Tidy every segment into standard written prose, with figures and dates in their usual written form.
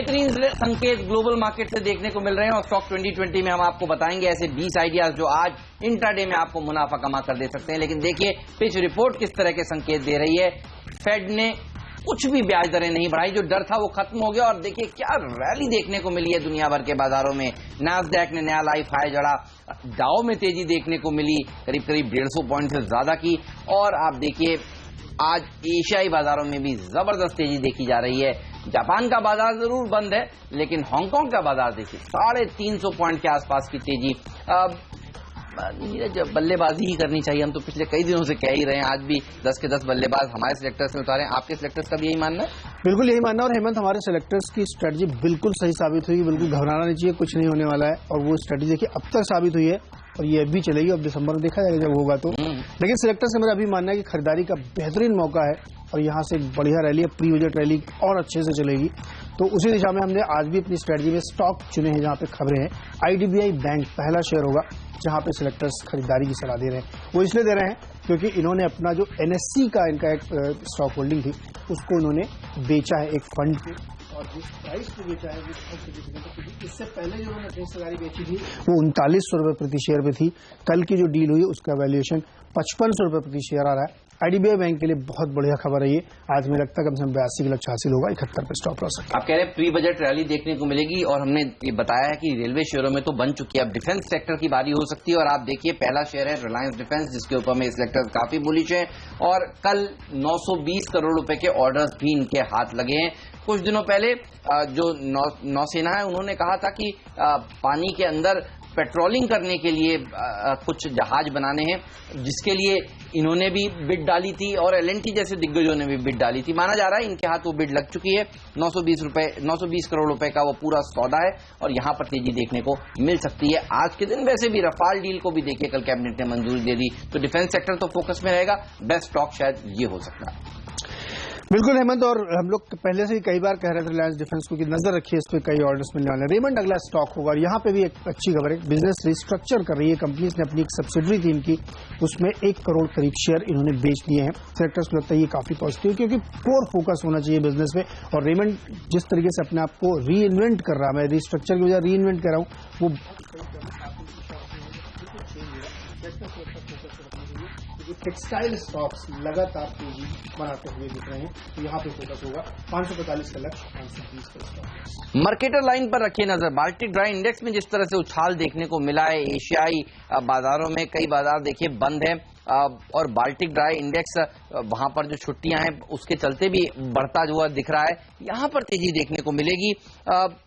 बेहतरीन संकेत global market से देखने को मिल रहे हैं और स्टॉक 2020 में हम आपको बताएंगे ऐसे 20 आइडियाज जो आज इंट्राडे में आपको मुनाफा कमा कर दे सकते हैं। लेकिन देखिए पिच रिपोर्ट किस तरह के संकेत दे रही है। फेड ने कुछ भी ब्याज दरें नहीं बढ़ाई, जो डर था वो खत्म हो गया और देखिए क्या रैली देखने को मिली है दुनिया भर के बाजारों में। नास्डैक ने नया लाइफ हाई जड़ा, डाउ में तेजी देखने को मिली करीब करीब 150 पॉइंट से ज्यादा की। और आप देखिए आज एशियाई बाजारों में भी जबरदस्त तेजी देखी जा रही है। जापान का बाजार जरूर बंद है लेकिन हांगकांग का बाजार देखिए 350 पॉइंट के आसपास की तेजी। बल्लेबाजी ही करनी चाहिए, हम तो पिछले कई दिनों से कह ही रहे हैं। आज भी 10 के 10 बल्लेबाज हमारे सिलेक्टर्स में उतारे। आपके सिलेक्टर्स का भी यही मानना है? बिल्कुल यही मानना है। और हेमंत, हमारे सिलेक्टर्स की स्ट्रेटजी बिल्कुल सही साबित हुई, बिल्कुल घबराना नहीं चाहिए, कुछ नहीं होने वाला है। और वो स्ट्रेटजी देखिए अब तक साबित हुई है और ये अभी चलेगी। अब दिसंबर में देखा जाएगा जब होगा तो। लेकिन सिलेक्टर्स का मेरा अभी मानना है कि खरीदारी का बेहतरीन मौका है और यहाँ से बढ़िया रैली है, प्री बजट रैली और अच्छे से चलेगी। तो उसी दिशा में हमने आज भी अपनी स्ट्रेटजी में स्टॉक चुने हैं जहाँ पे खबरें हैं। IDBI बैंक पहला शेयर होगा जहाँ पे सिलेक्टर्स खरीदारी की सलाह दे रहे हैं। वो इसलिए दे रहे हैं क्योंकि इन्होंने अपना जो NSE का इनका एक स्टॉक होल्डिंग थी उसको इन्होंने बेचा है एक फंड पे, और जिस प्राइस पे बेचा है इससे पहले जो उन्होंने अपनी हिस्सेदारी बेची थी वो 3900 रुपये प्रति शेयर पे थी। कल की जो डील हुई उसका वैल्यूएशन 5500 रुपये प्रति शेयर आ रहा है। IDBI बैंक के लिए बहुत बढ़िया खबर है ये। आज मुझे लगता है कम से कम 82 के लक्ष्य हासिल होगा, 71 पे स्टॉप लॉस है। आप कह रहे हैं प्री बजट रैली देखने को मिलेगी और हमने ये बताया है कि रेलवे शेयरों में तो बन चुकी है, अब डिफेंस सेक्टर की बारी हो सकती है। और आप देखिए पहला शेयर है रिलायंस डिफेंस जिसके ऊपर में सिलेक्टर्स काफी बुलिश है और कल 920 करोड़ रुपए के ऑर्डर्स भी इनके हाथ लगे हैं। कुछ दिनों पहले जो नौसेना है उन्होंने कहा था कि पानी के अंदर पेट्रोलिंग करने के लिए कुछ जहाज बनाने हैं जिसके लिए इन्होंने भी बिड डाली थी और L&T जैसे दिग्गजों ने भी बिड डाली थी। माना जा रहा है इनके हाथ वो बिड लग चुकी है। 920 करोड़ रुपए का वो पूरा सौदा है और यहां पर तेजी देखने को मिल सकती है। आज के दिन वैसे भी रफाल डील को भी देखिए कल कैबिनेट ने मंजूरी दे दी, तो डिफेंस सेक्टर तो फोकस में रहेगा। बेस्ट स्टॉक शायद ये हो सकता है। बिल्कुल हेमंत, और हम लोग पहले से ही कई बार कह रहे थे रिलायंस डिफेंस को कि नजर रखिए इस पे कई ऑर्डर्स मिलने वाले हैं। रेमंड अगला स्टॉक होगा और यहाँ पे भी एक अच्छी खबर है, बिजनेस रिस्ट्रक्चर कर रही है कंपनी ने। अपनी एक सब्सिडरी थी इनकी, उसमें 1 करोड़ करीब शेयर इन्होंने बेच दिए हैं। सेक्टर्स को लगता है ये काफी पॉजिटिव क्योंकि कोर फोकस होना चाहिए बिजनेस में। और रेमंड जिस तरीके से अपने आप को री इन्वेंट कर रहा है, मैं रिस्ट्रक्चर की वजह री इन्वेंट कर रहा हूँ, वो टेक्सटाइल स्टॉक्स लगातार तेजी बनाते हुए दिख रहे हैं, तो यहाँ पे फोकस होगा। 545 का लक्ष्य, 520 का स्टॉक। मार्केटर लाइन पर रखिए नजर। बाल्टिक ड्राई इंडेक्स में जिस तरह से उछाल देखने को मिला है, एशियाई बाजारों में कई बाजार देखिए बंद है और बाल्टिक ड्राई इंडेक्स वहां पर जो छुट्टियां हैं उसके चलते भी बढ़ता हुआ दिख रहा है। यहां पर तेजी देखने को मिलेगी।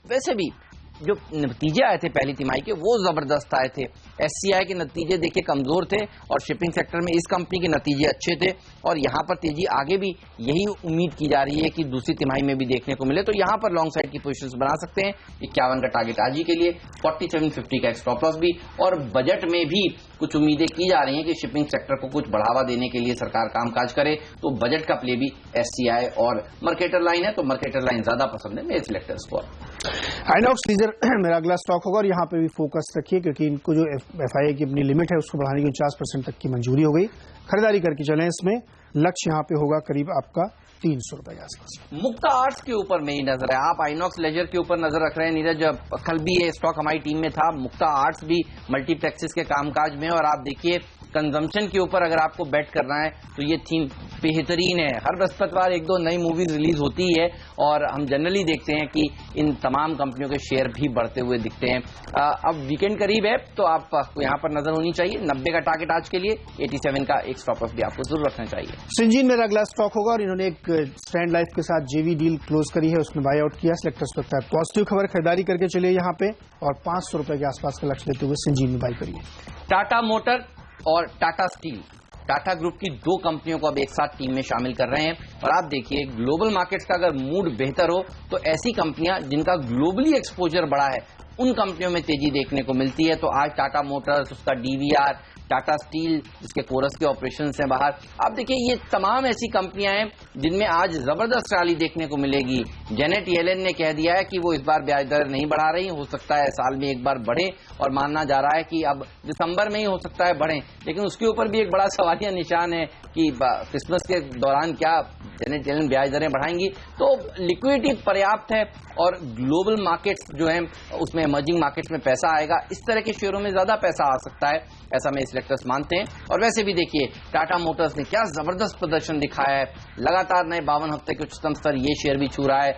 वैसे भी जो नतीजे आए थे पहली तिमाही के वो जबरदस्त आए थे। SCI के नतीजे देखिए कमजोर थे और शिपिंग सेक्टर में इस कंपनी के नतीजे अच्छे थे और यहां पर तेजी आगे भी यही उम्मीद की जा रही है कि दूसरी तिमाही में भी देखने को मिले। तो यहां पर लॉन्ग साइड की पोजीशंस बना सकते हैं। 51 का टारगेट आज ही के लिए, 4750 का स्टॉप लॉस भी। और बजट में भी कुछ उम्मीदें की जा रही हैं कि शिपिंग सेक्टर को कुछ बढ़ावा देने के लिए सरकार कामकाज करे, तो बजट का प्ले भी SCI और मार्केटर लाइन है, तो मार्केटर लाइन ज्यादा पसंद है मेरे सिलेक्टर्स को। आइनॉक्स लीजर मेरा अगला स्टॉक होगा और यहाँ पे भी फोकस रखिए क्योंकि इनको जो FII की अपनी लिमिट है उसको बढ़ाने की 50% तक की मंजूरी हो गई। खरीदारी करके चलें इसमें। लक्ष्य यहाँ पे होगा करीब आपका 300 रुपए के आसपास। मुक्ता आर्ट्स के ऊपर मेरी नजर है। आप आइनॉक्स लेजर के ऊपर नजर रख रहे हैं नीरज। कल भी ये स्टॉक हमारी टीम में था। मुक्ता आर्ट्स भी मल्टीप्लेक्सेस के कामकाज में, और आप देखिए कंजम्पशन के ऊपर अगर आपको बेट करना है तो ये थीम बेहतरीन है। हर बृहस्पतिवार 1-2 नई मूवीज रिलीज होती है और हम जनरली देखते हैं कि इन तमाम कंपनियों के शेयर भी बढ़ते हुए दिखते हैं। अब वीकेंड करीब है तो आपको यहाँ पर नजर होनी चाहिए। 90 का टारगेट आज के लिए, 87 का एक स्टॉप लॉस भी आपको जरूर रखना चाहिए। सिंजीन मेरा अगला स्टॉक होगा और इन्होंने एक स्टैंड लाइफ के साथ JV डील क्लोज करी है, उसमें बाई आउट किया। सिलेक्टर्स को लगता है पॉजिटिव खबर, खरीदारी करके चलिए यहाँ पे और 500 रुपए के आसपास का लक्ष्य लेते हुए सिंजीन में बाई करिए। टाटा मोटर और टाटा स्टील, टाटा ग्रुप की 2 कंपनियों को अब एक साथ टीम में शामिल कर रहे हैं। और आप देखिए ग्लोबल मार्केट्स का अगर मूड बेहतर हो तो ऐसी कंपनियां जिनका ग्लोबली एक्सपोजर बड़ा है उन कंपनियों में तेजी देखने को मिलती है। तो आज टाटा मोटर्स, उसका DVR, टाटा स्टील जिसके कोरस के ऑपरेशन हैं बाहर, आप देखिए ये तमाम ऐसी कंपनियां हैं जिनमें आज जबरदस्त रैली देखने को मिलेगी। जेनेट येलेन ने कह दिया है कि वो इस बार ब्याज दर नहीं बढ़ा रही, हो सकता है साल में एक बार बढ़े और मानना जा रहा है कि अब दिसंबर में ही हो सकता है बढ़े। लेकिन उसके ऊपर भी एक बड़ा सवालिया निशान है कि क्रिसमस के दौरान क्या जेनेट येलन ब्याज दरें बढ़ाएंगी तो लिक्विडिटी पर्याप्त है और ग्लोबल मार्केट्स जो है उसमें इमर्जिंग मार्केट्स में पैसा आएगा, इस तरह के शेयरों में ज्यादा पैसा आ सकता है, ऐसा में सिलेक्टर्स मानते हैं। और वैसे भी देखिए टाटा मोटर्स ने क्या जबरदस्त प्रदर्शन दिखाया है, लगातार नए 52 हफ्ते के उच्चतम स्तर ये शेयर भी छू रहा है।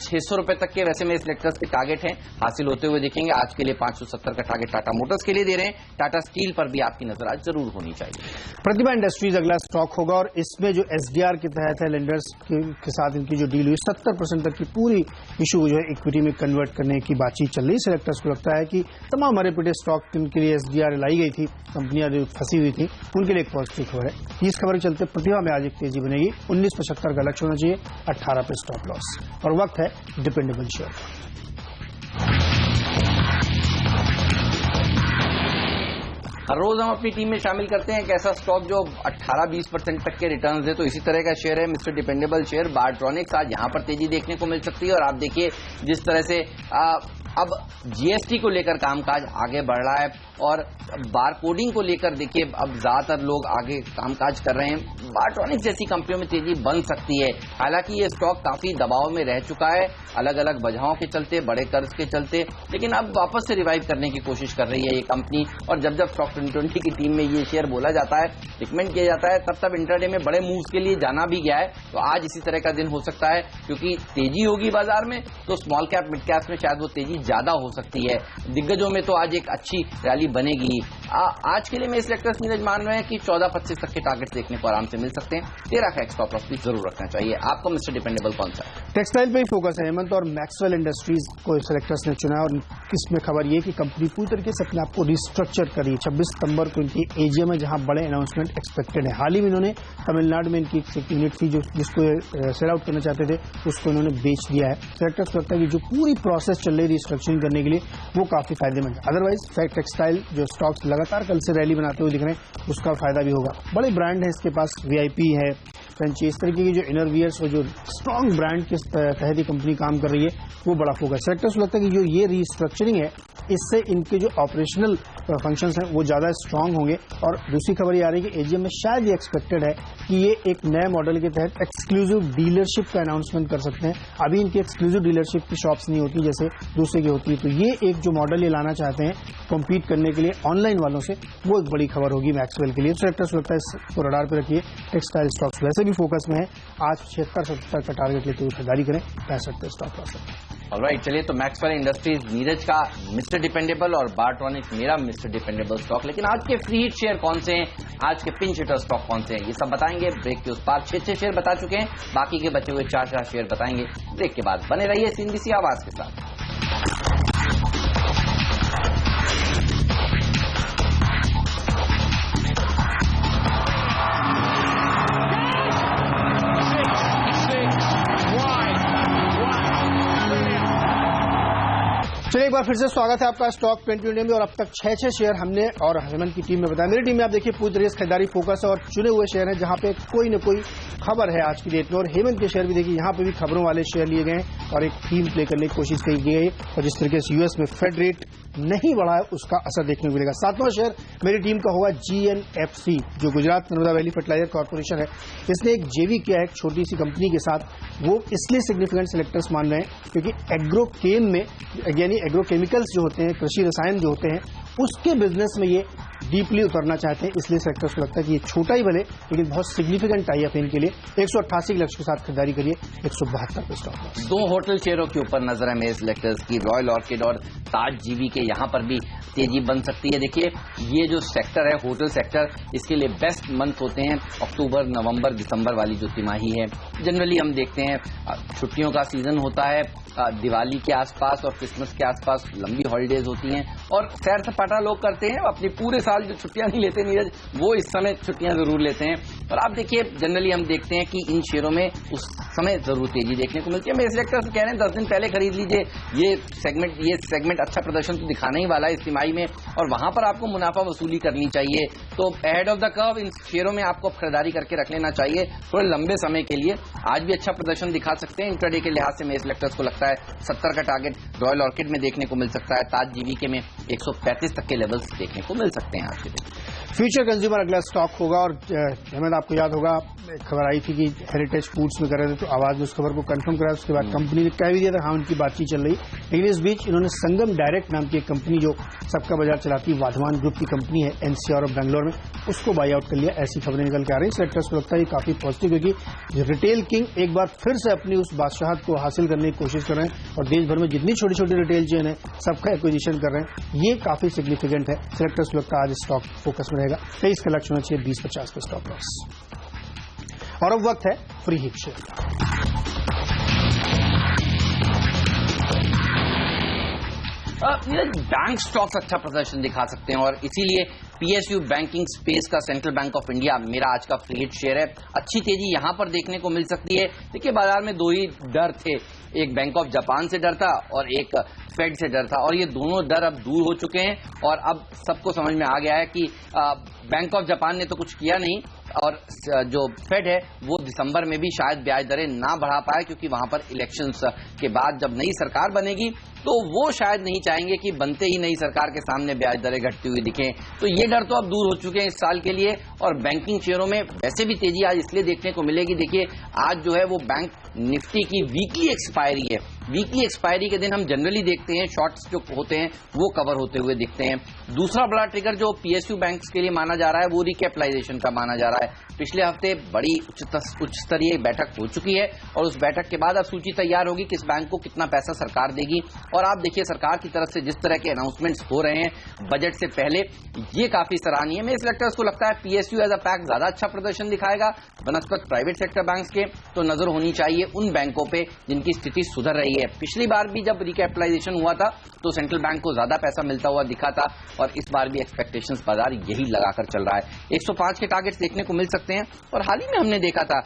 600 रुपए तक के वैसे में सिलेक्टर्स के टारगेट हैं, हासिल होते हुए देखेंगे। आज के लिए 570 का टारगेट टाटा मोटर्स के लिए दे रहे हैं। टाटा स्टील पर भी आपकी नजर आज जरूर होनी चाहिए। प्रतिभा इंडस्ट्रीज अगला स्टॉक होगा और इसमें जो एसडीआर के तहत है लेंडर्स के साथ इनकी जो डील हुई 70% तक की पूरी इशू जो है इक्विटी में कन्वर्ट करने की बातचीत चल रही है। सिलेक्टर्स को लगता है कि तमाम रेप्यूटेड स्टॉक जिनके लिए एसडीआर लाई गई थी, कंपनियां जो फंसी हुई थी, उनके लिए एक पॉजिटिव खबर है। इस खबर के चलते प्रतिभा में आज एक तेजी बनेगी। 1975 का लक्ष्य होना चाहिए, 18 पे स्टॉप लॉस और वक्त है डिपेंडेबल शेयर। हर रोज हम अपनी टीम में शामिल करते हैं एक ऐसा स्टॉक जो 18-20% तक के रिटर्न्स दे, तो इसी तरह का शेयर है मिस्टर डिपेंडेबल शेयर बारट्रॉनिक्स। आज यहां पर तेजी देखने को मिल सकती है और आप देखिए जिस तरह से अब जीएसटी को लेकर कामकाज आगे बढ़ रहा है और बार कोडिंग को लेकर देखिए अब ज्यादातर लोग आगे कामकाज कर रहे हैं। बारट्रॉनिक्स जैसी कंपनियों में तेजी बन सकती है। हालांकि ये स्टॉक काफी दबाव में रह चुका है अलग अलग वजहों के चलते, बड़े कर्ज के चलते, लेकिन अब वापस से रिवाइव करने की कोशिश कर रही है ये कंपनी। और जब जब स्टॉक 2020 की टीम में ये शेयर बोला जाता है, रिकमेंड किया जाता है, तब इंट्राडे में बड़े मूव्स के लिए जाना भी गया है। तो आज इसी तरह का दिन हो सकता है क्योंकि तेजी होगी बाजार में तो स्मॉल कैप मिड कैप में शायद वो तेजी ज्यादा हो सकती है। दिग्गजों में तो आज एक अच्छी रैली बनेगी। आज के लिए मैं सिलेक्टर्स नीरज मान रहे हैं कि 14-25 तक के टारगेट देखने को आराम से मिल सकते हैं। 13 का स्टॉप लॉस भी जरूर रखना चाहिए। आपको मिस्टर डिपेंडेबल कौन सा है? टेक्सटाइल पे ही फोकस है हेमंत और मैक्सवेल इंडस्ट्रीज को सिलेक्टर्स ने चुना और इसमें खबर ये कि कंपनी पूरी तरीके से अपने आप को रिस्ट्रक्चर करी। 26 सितंबर को इनकी एजीएम है जहां बड़े अनाउंसमेंट एक्सपेक्टेड है। हाल ही में इन्होंने तमिलनाडु में इनकी एक यूनिट थी जिसको सेल आउट करना चाहते थे, उसको इन्होंने बेच दिया है। सिलेक्टर्स को लगता है कि जो पूरी प्रोसेस चल रही है रिस्ट्रक्चरिंग करने के लिए वो काफी फायदेमंद है। अदरवाइज फैक्ट टेक्सटाइल जो स्टॉक्स लगातार कल से रैली बनाते हुए दिख रहे हैं उसका फायदा भी होगा। बड़े ब्रांड है इसके पास, वीआईपी है, फ्रेंची, इस तरीके की जो इनरवियर्स और जो स्ट्रॉन्ग ब्रांड के तहत ही कंपनी काम कर रही है वो बड़ा फोकस। सेक्टर्स को लगता है कि जो ये रिस्ट्रक्चरिंग है इससे इनके जो ऑपरेशनल फंक्शंस हैं वो ज्यादा स्ट्रांग होंगे। और दूसरी खबर ये आ रही है कि एजीएम में शायद ये एक्सपेक्टेड है कि ये एक नए मॉडल के तहत एक्सक्लूसिव डीलरशिप का अनाउंसमेंट कर सकते हैं। अभी इनकी एक्सक्लूसिव डीलरशिप की शॉप्स नहीं होती जैसे दूसरे की होती है, तो ये एक जो मॉडल ये लाना चाहते हैं कॉम्पीट करने के लिए ऑनलाइन वालों से, वो एक बड़ी खबर होगी मैक्सवेल के लिए। सेक्टर्स लगता है इसको रडार पर रखिए। टेक्सटाइल स्टॉक्स वैसे भी फोकस में है। आज 76-70 का टारगेट लेते हुए खरीदारी करें, 65 पे स्टॉप लॉस है। ऑलराइट, चलिए तो मैक्सवेल इंडस्ट्रीज नीरज का मिस्टर डिपेंडेबल और बारट्रॉनिक्स मेरा मिस्टर डिपेंडेबल स्टॉक। लेकिन आज के फ्री हिट शेयर कौन से हैं, आज के पिंच हिटर स्टॉक कौन से हैं, ये सब बताएंगे। ब्रेक के उस पार 6 शेयर बता चुके हैं, बाकी के बचे हुए 4 शेयर बताएंगे ब्रेक के बाद। बने रहिए सीएनबीसी आवाज के साथ। चलिए एक बार फिर से स्वागत है आपका स्टॉक 2020 में। और अब तक 6 शेयर हमने और हेमंत की टीम में बताया। मेरी टीम में आप देखिए पूरी तरह से खरीदारी फोकस है और चुने हुए शेयर हैं जहां पे कोई न कोई खबर है आज की डेट में। और हेमंत के शेयर भी देखिए यहाँ पे भी खबरों वाले शेयर लिए गए और एक थीम प्ले करने की कोशिश की गई है। और जिस तरीके से यूएस में फेड रेट नहीं बढ़ा है उसका असर देखने को मिलेगा। 7वां शेयर मेरी टीम का होगा जीएनएफसी, जो Gujarat Narmada valley fertilizer corporation है। इसने एक जेवी किया है एक छोटी सी कंपनी के साथ। वो इसलिए सिग्निफिकेंट सिलेक्टर्स मान रहे हैं क्योंकि एग्रोकेम में यानी एग्रोकेमिकल्स जो होते हैं, कृषि रसायन जो होते हैं, उसके बिजनेस में ये डीपली उतरना चाहते हैं। इसलिए सेक्टर्स को लगता है कि ये छोटा ही भले लेकिन बहुत सिग्निफिकेंट टाई अप इनके लिए। 188 के लक्ष्य के साथ खरीदारी करिए, 172 पे स्टॉप लॉस। 2 होटल शेयरों के ऊपर नजर है मेरे सिलेक्टर्स की, रॉयल ऑर्किड और ताज जीवी के। यहां पर भी तेजी बन सकती है। देखिए ये जो सेक्टर है होटल सेक्टर, इसके लिए बेस्ट मंथ होते हैं अक्टूबर, नवंबर, दिसंबर वाली जो तिमाही है। जनरली हम देखते हैं छुट्टियों का सीजन होता है, दिवाली के आसपास और क्रिसमस के आसपास लंबी हॉलीडेज होती हैं और सैर सपाटा लोग करते हैं। अपनी पूरे साल जो छुट्टियां नहीं लेते नीरज, वो इस समय छुट्टियां जरूर लेते हैं। और आप देखिए जनरली हम देखते हैं कि इन शेयरों में उस समय जरूर तेजी देखने को मिलती है। मेरे सेक्टर से कह रहे हैं 10 दिन पहले खरीद लीजिए। ये सेगमेंट अच्छा प्रदर्शन तो दिखाना ही वाला है इस तिमाही में और वहां पर आपको मुनाफा वसूली करनी चाहिए। तो अहेड ऑफ द कर्व इन शेयरों में आपको खरीदारी करके रख लेना चाहिए थोड़े लंबे समय के लिए। आज भी अच्छा प्रदर्शन दिखा सकते हैं इंट्राडे के लिहाज से। मेरे सेलेक्टर्स को लगता है 70 का टारगेट रॉयल ऑर्किड में देखने को मिल सकता है। ताज जीवी के में 135 तक के लेवल्स देखने को मिल सकते हैं आज के दिन। फ्यूचर कंज्यूमर अगला स्टॉक होगा। और हेमंत, आपको याद होगा खबर आई थी कि हेरिटेज फूड्स में कर रहे थे, तो आवाज ने उस खबर को कंफर्म कराया। उसके बाद कंपनी ने कह भी दिया था हाँ उनकी बातचीत चल रही। लेकिन इस बीच इन्होंने संगम डायरेक्ट नाम की एक कंपनी जो सबका बाजार चलाती है, वाधवान ग्रुप की कंपनी है एनसीआर और बेंगलोर में, उसको बाई आउट कर लिया। ऐसी खबरें निकल के आ रही। सेक्टर्स को लगता है ये काफी पॉजिटिव, क्योंकि रिटेल किंग एक बार फिर से अपनी उस बादशाहत को हासिल करने की कोशिश कर रहे हैं और देश भर में जितनी छोटी छोटी रिटेल चेन है सबका एक्विजिशन कर रहे हैं। ये काफी सिग्निफिकेंट है। सेलेक्टर्स को लगता है आज स्टॉक फोकस में रहेगा। 23 का लक्ष्य होना चाहिए, 20-50 का स्टॉप लॉस। और अब वक्त है फ्री हिट शेयर का। बैंक स्टॉक्स अच्छा प्रदर्शन दिखा सकते हैं और इसीलिए पीएसयू बैंकिंग स्पेस का सेंट्रल बैंक ऑफ इंडिया मेरा आज का फ्री हिट शेयर है। अच्छी तेजी यहां पर देखने को मिल सकती है। देखिए, बाजार में दो ही डर थे, एक बैंक ऑफ जापान से डर था और एक फेड से डर था, और ये दोनों डर अब दूर हो चुके हैं और अब सबको समझ में आ गया है कि बैंक ऑफ जापान ने तो कुछ किया नहीं और जो फेड है वो दिसंबर में भी शायद ब्याज दरें ना बढ़ा पाए, क्योंकि वहां पर इलेक्शंस के बाद जब नई सरकार बनेगी तो वो शायद नहीं चाहेंगे कि बनते ही नई सरकार के सामने ब्याज दरें घटती हुई दिखें। तो ये डर तो अब दूर हो चुके हैं इस साल के लिए। और बैंकिंग शेयरों में वैसे भी तेजी आज इसलिए देखने को मिलेगी। देखिए, आज जो है वो बैंक निफ्टी की वीकली एक्सपायरी है। वीकली एक्सपायरी के दिन हम जनरली देखते हैं शॉर्ट्स जो होते हैं वो कवर होते हुए दिखते हैं। दूसरा बड़ा ट्रिगर जो पीएसयू बैंक्स के लिए माना जा रहा है वो रिकैपिटलाइजेशन का माना जा रहा है। पिछले हफ्ते बड़ी उच्च स्तरीय बैठक हो चुकी है और उस बैठक के बाद अब सूची तैयार होगी किस बैंक को कितना पैसा सरकार देगी। और आप देखिए, सरकार की तरफ से जिस तरह के अनाउंसमेंट्स हो रहे हैं बजट से पहले, ये काफी सराहनीय है। मेरे सेलेक्टर्स को लगता है पीएसयू एज अ पैक ज्यादा अच्छा प्रदर्शन दिखाएगा बनस्पत प्राइवेट सेक्टर बैंक्स के। तो नजर होनी चाहिए उन बैंकों पे जिनकी स्थिति सुधर रही है। पिछली बार भी जब रिकैपिटलाइजेशन हुआ था तो सेंट्रल बैंक को ज्यादा पैसा मिलता हुआ दिखा था और इस बार भी एक्सपेक्टेशंस बाजार यही लगाकर चल रहा है। 105 के टारगेट्स देखने को मिल सकते हैं। और हाल ही में हमने देखा था,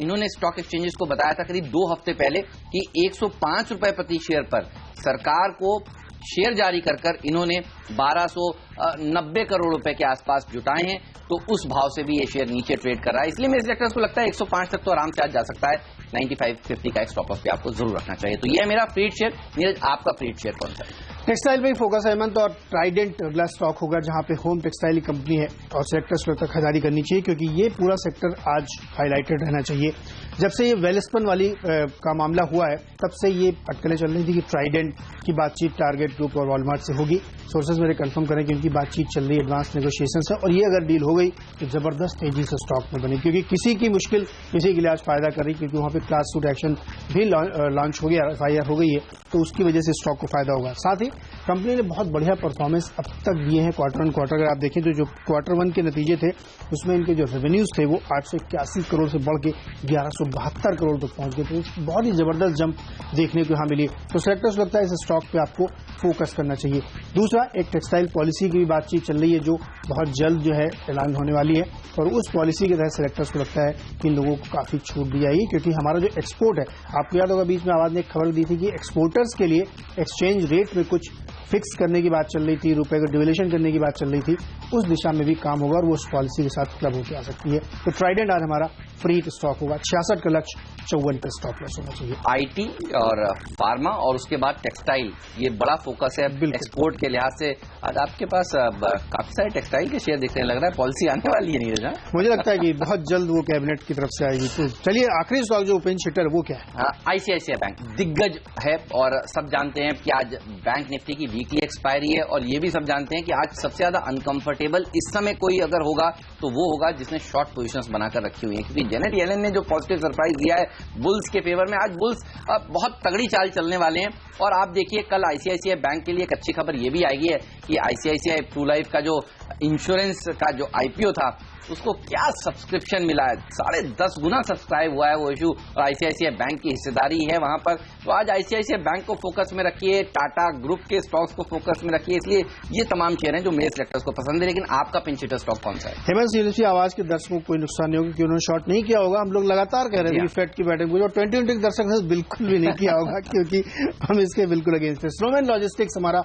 इन्होंने स्टॉक एक्सचेंजेस को बताया था करीब 2 हफ्ते पहले कि 105 रुपए प्रति शेयर पर सरकार को शेयर जारी कर इन्होंने 1290 करोड़ रुपए के आसपास जुटाए हैं। तो उस भाव से भी ये शेयर नीचे ट्रेड कर रहा है। इसलिए मेरे सेक्टर्स को लगता है 105 तक तो आराम से आज जा सकता है। 95-50 का एक स्टॉप लॉस भी आपको जरूर रखना चाहिए। तो ये है मेरा फ्री हिट शेयर। नीरज, आपका फ्री हिट शेयर कौन सा है? टेक्सटाइल पे ही फोकस है हेमंत, और ट्राइडेंट अगला स्टॉक होगा जहां पे होम टेक्सटाइल कंपनी है और सेक्टर्स को खरीदारी करनी चाहिए, क्योंकि ये पूरा सेक्टर आज हाईलाइटेड रहना चाहिए। जब से ये वेलस्पन वाली का मामला हुआ है तब से ये अटकलें चल रही थी कि ट्राइडेंट की बातचीत टारगेट ग्रुप और वॉलमार्ट से होगी। सोर्सेज मेरे कंफर्म करें कि उनकी बातचीत चल रही है, एडवांस नेगोशिएशन है, और ये अगर डील हो गई तो जबरदस्त तेजी से स्टॉक में बनी, क्योंकि किसी की मुश्किल किसी के लिए आज फायदा कर रही, क्योंकि वहां पे क्लास सूट एक्शन भी लॉन्च हो गया, एफआईआर हो गई है, तो उसकी वजह से स्टॉक को फायदा होगा। साथ ही कंपनी ने बहुत बढ़िया परफॉर्मेंस अब तक दिए हैं क्वार्टर ऑन क्वार्टर। अगर आप देखें तो जो क्वार्टर 1 के नतीजे थे उसमें इनके जो रेवेन्यूज थे वो 881 करोड़ से बढ़ के 1172 करोड़ तक पहुंच गए। तो बहुत ही जबरदस्त जंप देखने को यहां मिली। तो सेक्टर्स लगता है इस स्टॉक पे आपको फोकस करना चाहिए। दूसरा, एक टेक्सटाइल पॉलिसी की भी बातचीत चल रही है जो बहुत जल्द जो है ऐलान होने वाली है, और उस पॉलिसी के तहत सेलेक्टर्स को लगता है कि इन लोगों को काफी छूट दी जाएगी, क्योंकि हमारा जो एक्सपोर्ट है, आपको याद होगा बीच में आवाज ने एक खबर दी थी कि एक्सपोर्टर्स के लिए एक्सचेंज रेट में कुछ फिक्स करने की बात चल रही थी, रुपए को डिवैल्यूएशन करने की बात चल रही थी, उस दिशा में भी काम होगा और वो उस पॉलिसी के साथ क्लब होकर आ सकती है। तो ट्राइडेंट आज हमारा फ्री हिट स्टॉक होगा। 66 का लक्ष्य, 54 का स्टॉप लॉस होना चाहिए। आईटी और फार्मा और उसके बाद टेक्सटाइल, ये बड़ा फोकस है एक्सपोर्ट के लिहाज से। आज आपके पास काफी सारे टेक्सटाइल के शेयर दिखने लग रहा है। पॉलिसी आने वाली है नीरज? मुझे लगता है कि बहुत जल्द वो कैबिनेट की तरफ से आएगी। तो चलिए, आखिरी स्टॉक जो ओपन शिटर वो क्या है? आईसीआईसीआई बैंक दिग्गज है और सब जानते हैं कि आज बैंक निफ्टी की वीकली एक्सपायरी है, और ये भी सब जानते हैं कि आज सबसे ज्यादा अनकंफर्टेबल इस समय कोई अगर होगा तो वो होगा जिसने शॉर्ट पोजीशंस बनाकर रखी हुई है, क्योंकि जेनेट येलेन ने जो पॉजिटिव सरप्राइज दिया है बुल्स के फेवर में, आज बुल्स बहुत तगड़ी चाल चलने वाले हैं। और आप देखिए, कल आईसीआईसीआई बैंक के लिए एक अच्छी खबर ये भी आई है कि आईसीआईसीआई ट्रू लाइफ का जो इंश्योरेंस का जो आईपीओ था उसको क्या सब्सक्रिप्शन मिला है, 10.5 गुना सब्सक्राइब हुआ है वो इशू, और आईसीआईसीआई बैंक की हिस्सेदारी है वहां पर। तो आज आईसीआईसीआई बैंक को फोकस में रखिए, टाटा ग्रुप के स्टॉक्स को फोकस में रखिए। इसलिए ये तमाम शेयर हैं जो मेरे सेलेक्टर्स को पसंद है। लेकिन आपका पिंच हिटर स्टॉक कौन सा है? हेमंत, यूनिवर्सिटी आवाज के दर्शकों को कोई नुकसान नहीं होगा कि उन्होंने शॉर्ट नहीं किया होगा। हम लोग लगातार कह रहे थे कि फेड की बैठक में, और 2020 के दर्शक ने बिल्कुल भी नहीं किया होगा क्योंकि हम इसके बिल्कुल अगेंस्ट है। स्नोमैन लॉजिस्टिक्स हमारा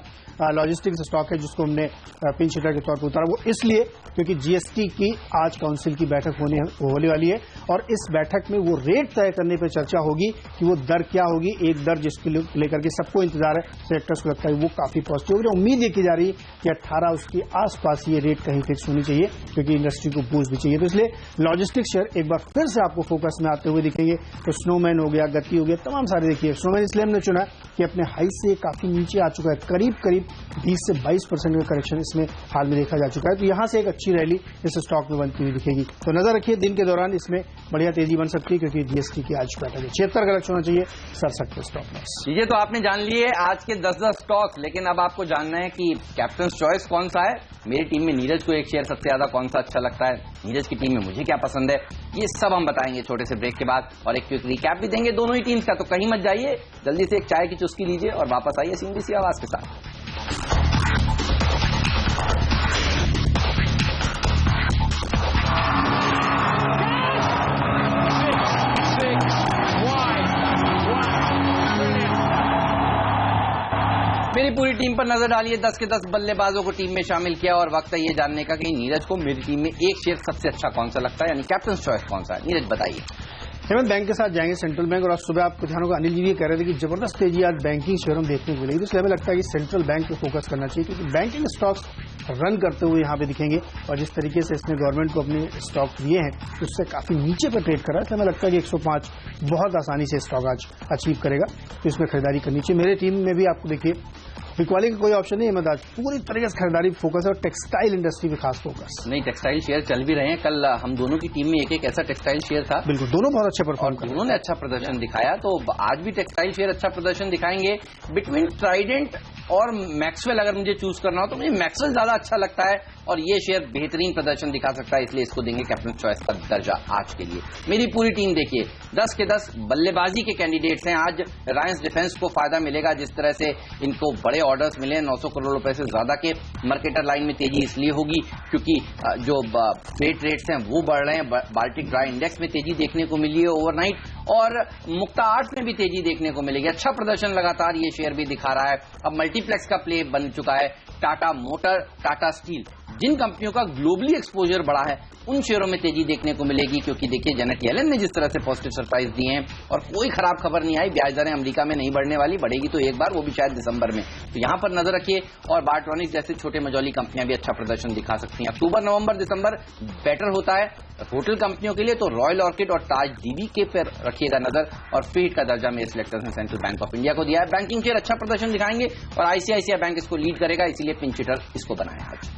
लॉजिस्टिक्स स्टॉक है जिसको हमने पिंच हिटर के तौर पर उतारा, वो इसलिए क्योंकि जीएसटी की आज काउंसिल की बैठक होने वाली है, और इस बैठक में वो रेट तय करने पर चर्चा होगी कि वो दर क्या होगी, एक दर जिसके लेकर के सबको इंतजार है। सेक्टर्स को लगता है लगता है वो काफी पॉजिटिव है। उम्मीद ये की जा रही है कि 18 उसके आसपास ये रेट कहीं फिक्स होनी चाहिए, क्योंकि इंडस्ट्री को बूस्ट भी चाहिए। तो इसलिए लॉजिस्टिक्स शेयर एक बार फिर से आपको फोकस में आते हुए दिखेंगे। तो स्नोमैन हो गया, गति हो गया, तमाम सारे देखिए। स्नोमैन इसलिए हमने चुना कि अपने हाई से काफी नीचे आ चुका है, करीब 20 से 22% का करेक्शन इसमें हाल में देखा जा चुका है। तो यहां से एक अच्छी रैली इस स्टॉक में बनती हुई दिखेगी। तो नजर रखिए, दिन के दौरान इसमें बढ़िया तेजी बन सकती है, क्योंकि जीएसटी की आज बैठक है। 76 का लक्ष्य होना चाहिए 67 पे स्टॉक लॉस। ये तो आपने जान लिए आज के 10 स्टॉक, लेकिन अब आपको जानना है कि कैप्टन चॉइस कौन सा है। मेरी टीम में नीरज को एक शेयर सबसे ज्यादा कौन सा अच्छा लगता है, नीरज की टीम में मुझे क्या पसंद है, ये सब हम बताएंगे छोटे से ब्रेक के बाद, और एक क्विक रिकैप भी देंगे दोनों ही टीम्स का। तो कहीं मत जाइए, जल्दी से एक चाय की चुस्की लीजिए और वापस आइए सीधी सी आवाज के साथ। मेरी पूरी टीम पर नजर डालिए, 10 के 10 बल्लेबाजों को टीम में शामिल किया और वक्त है ये जानने का कि नीरज को मेरी टीम में एक शेयर सबसे अच्छा कौन सा लगता है, यानी कैप्टन चॉइस कौन सा है। नीरज बताइए। हेमंत, बैंक के साथ जाएंगे सेंट्रल बैंक, और आज सुबह आपको ध्यान होगा अनिल जी भी कह रहे थे कि जबरदस्त तेजी आज बैंकिंग शेयरों में देखने को मिलेगी। तो इसलिए हमें लगता है कि सेंट्रल बैंक पे फोकस करना चाहिए, क्योंकि बैंकिंग स्टॉक्स रन करते हुए यहाँ पे दिखेंगे, और जिस तरीके से इसने गवर्नमेंट को अपने स्टॉक दिए हैं उससे काफी नीचे पर ट्रेड कर रहा है। इसलिए हमें लगता है कि 105 बहुत आसानी से स्टॉक आज अचीव करेगा, तो इसमें खरीदारी करनी चाहिए। मेरे टीम में भी आपको देखिए बिकवाली का कोई ऑप्शन नहीं है, मैं आज पूरी तरीके से खरीदारी फोकस है, और टेक्सटाइल इंडस्ट्री पे खास फोकस। नहीं, टेक्सटाइल शेयर चल भी रहे हैं। कल हम दोनों की टीम में एक ऐसा टेक्सटाइल शेयर था, बिल्कुल दोनों बहुत अच्छे परफॉर्म कर, दोनों ने अच्छा प्रदर्शन दिखाया। तो आज भी टेक्सटाइल शेयर अच्छा प्रदर्शन दिखाएंगे। बिटवीन ट्राइडेंट और मैक्सवेल अगर मुझे चूज करना हो तो मुझे मैक्सवेल ज्यादा अच्छा लगता है, और ये शेयर बेहतरीन प्रदर्शन दिखा सकता है, इसलिए इसको देंगे कैप्टन चॉइस का दर्जा आज के लिए। मेरी पूरी टीम देखिए, 10 के 10 बल्लेबाजी के कैंडिडेट्स हैं। आज रिलायंस डिफेंस को फायदा मिलेगा, जिस तरह से इनको बड़े ऑर्डर्स मिले 900 करोड़ रुपए से ज्यादा के। मार्केटर लाइन में तेजी इसलिए होगी क्योंकि जो फ्रेट रेट्स हैं वो बढ़ रहे हैं। बाल्टिक ड्राई इंडेक्स में तेजी देखने को मिली है ओवरनाइट, और मुक्ता आर्ट्स में भी तेजी देखने को मिलेगी। अच्छा प्रदर्शन लगातार ये शेयर भी दिखा रहा है। अब मल्टीप्लेक्स का प्ले बन चुका है। टाटा मोटर, टाटा स्टील, जिन कंपनियों का ग्लोबली एक्सपोजर बढ़ा है उन शेयरों में तेजी देखने को मिलेगी, क्योंकि देखिए जेनेट येलेन ने जिस तरह से पॉजिटिव सरप्राइज दिए हैं और कोई खराब खबर नहीं आई। ब्याज दरें अमेरिका में नहीं बढ़ने वाली, बढ़ेगी तो एक बार, वो भी शायद दिसंबर में। तो यहां पर नजर रखिए, और बार्ट्रॉनिक्स जैसे छोटे मझौली कंपनियां भी अच्छा प्रदर्शन दिखा सकती हैं। अक्टूबर, नवंबर, दिसंबर बेटर होता है होटल कंपनियों के लिए, तो रॉयल ऑर्किड और ताज डीबी के पर रखिएगा नजर। और फीड का दर्जा मेरे सिलेक्टर्स ने सेंट्रल बैंक ऑफ इंडिया को दिया है। बैंकिंग शेयर अच्छा प्रदर्शन दिखाएंगे और आईसीआईसीआई बैंक इसको लीड करेगा, इसीलिए पिंच हिटर इसको बनाया आज।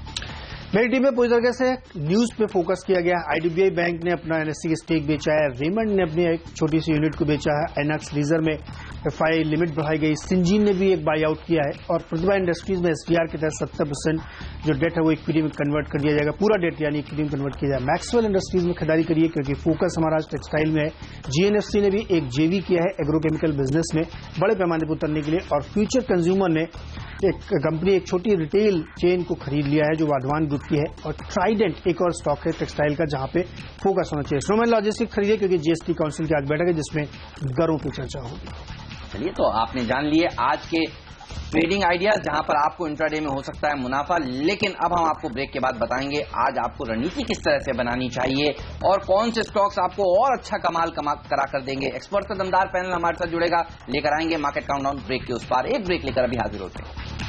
मेरी टीम में पूरी तरीके से न्यूज पे फोकस किया गया। आईडीबीआई बैंक ने अपना एनएससी का स्टेक बेचा है, रेमंड ने अपनी एक छोटी सी यूनिट को बेचा है, आइनॉक्स लीजर में एफआई लिमिट बढ़ाई गई, सिंजीन ने भी एक बाई आउट किया है, और प्रतिभा इंडस्ट्रीज में एसडीआर के तहत 70% जो डेट है वो इक्विटी में कन्वर्ट कर दिया जाएगा, पूरा डेट यानी इक्विटी में कन्वर्ट किया जाएगा। मैक्सवेल इंडस्ट्रीज में खरीदारी करिए, क्योंकि फोकस हमारा आज टेक्सटाइल में है। जीएनएफसी ने भी एक जेवी किया है एग्रोकेमिकल बिजनेस में बड़े पैमाने पर उतरने के लिए, और फ्यूचर कंज्यूमर ने एक कंपनी, एक छोटी रिटेल चेन को खरीद लिया है जो वाधवान ग्रुप की है, और ट्राइडेंट एक और स्टॉक है टेक्सटाइल का जहां पे फोकस होना चाहिए। स्नोमैन लॉजिस्टिक्स खरीदिए, क्योंकि जीएसटी काउंसिल की आज बैठक है जिसमें दरों की चर्चा होगी। चलिए, तो आपने जान लिए आज के ट्रेडिंग आइडियाज, जहां पर आपको इंट्राडे में हो सकता है मुनाफा। लेकिन अब हम आपको ब्रेक के बाद बताएंगे आज आपको रणनीति किस तरह से बनानी चाहिए और कौन से स्टॉक्स आपको और अच्छा कमाल करा कर देंगे। एक्सपर्ट का दमदार पैनल हमारे साथ जुड़ेगा, लेकर आएंगे मार्केट काउंटडाउन ब्रेक के उस पार। एक ब्रेक लेकर अभी हाजिर होते हैं।